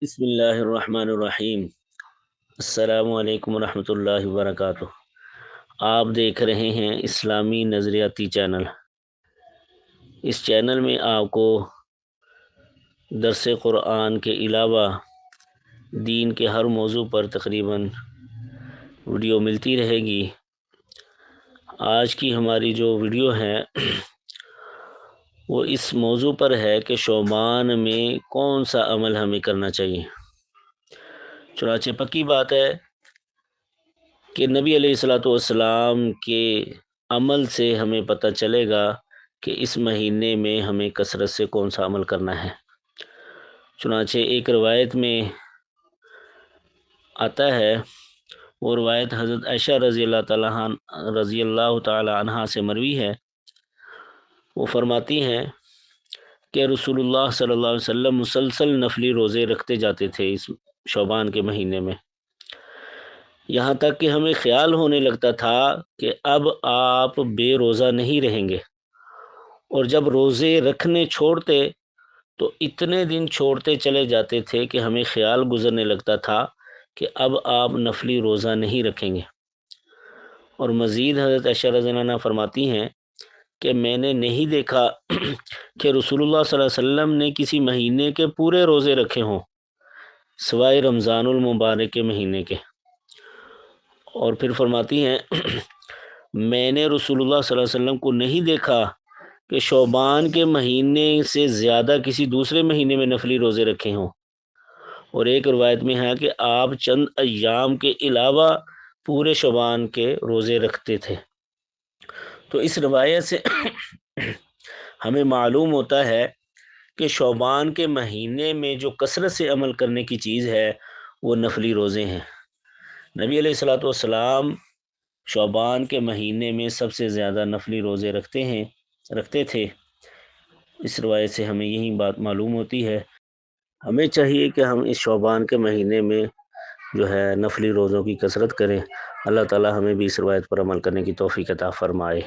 بسم اللہ الرحمن الرحیم۔ السلام علیکم ورحمۃ اللہ وبرکاتہ۔ آپ دیکھ رہے ہیں اسلامی نظریاتی چینل۔ اس چینل میں آپ کو درس قرآن کے علاوہ دین کے ہر موضوع پر تقریباً ویڈیو ملتی رہے گی۔ آج کی ہماری جو ویڈیو ہے وہ اس موضوع پر ہے کہ شعبان میں کون سا عمل ہمیں کرنا چاہیے۔ چنانچہ پکی بات ہے کہ نبی علیہ الصلوۃ والسلام کے عمل سے ہمیں پتہ چلے گا کہ اس مہینے میں ہمیں کثرت سے کون سا عمل کرنا ہے۔ چنانچہ ایک روایت میں آتا ہے، وہ روایت حضرت عائشہ رضی اللہ تعالی عنہا سے مروی ہے۔ وہ فرماتی ہیں کہ رسول اللہ صلی اللہ علیہ وسلم مسلسل نفلی روزے رکھتے جاتے تھے اس شعبان کے مہینے میں، یہاں تک کہ ہمیں خیال ہونے لگتا تھا کہ اب آپ بے روزہ نہیں رہیں گے، اور جب روزے رکھنے چھوڑتے تو اتنے دن چھوڑتے چلے جاتے تھے کہ ہمیں خیال گزرنے لگتا تھا کہ اب آپ نفلی روزہ نہیں رکھیں گے۔ اور مزید حضرت عائشہ رضی اللہ عنہا فرماتی ہیں کہ میں نے نہیں دیکھا کہ رسول اللہ صلی اللہ علیہ وسلم نے کسی مہینے کے پورے روزے رکھے ہوں سوائے رمضان المبارک کے مہینے کے۔ اور پھر فرماتی ہیں میں نے رسول اللہ صلی اللہ علیہ وسلم کو نہیں دیکھا کہ شعبان کے مہینے سے زیادہ کسی دوسرے مہینے میں نفلی روزے رکھے ہوں۔ اور ایک روایت میں ہے کہ آپ چند ایام کے علاوہ پورے شعبان کے روزے رکھتے تھے۔ تو اس روایت سے ہمیں معلوم ہوتا ہے کہ شعبان کے مہینے میں جو کثرت سے عمل کرنے کی چیز ہے وہ نفلی روزے ہیں۔ نبی علیہ الصلوۃ والسلام شعبان کے مہینے میں سب سے زیادہ نفلی روزے رکھتے تھے۔ اس روایت سے ہمیں یہی بات معلوم ہوتی ہے۔ ہمیں چاہیے کہ ہم اس شعبان کے مہینے میں جو ہے نفلی روزوں کی کثرت کریں۔ اللہ تعالی ہمیں بھی اس روایت پر عمل کرنے کی توفیق عطا فرمائے۔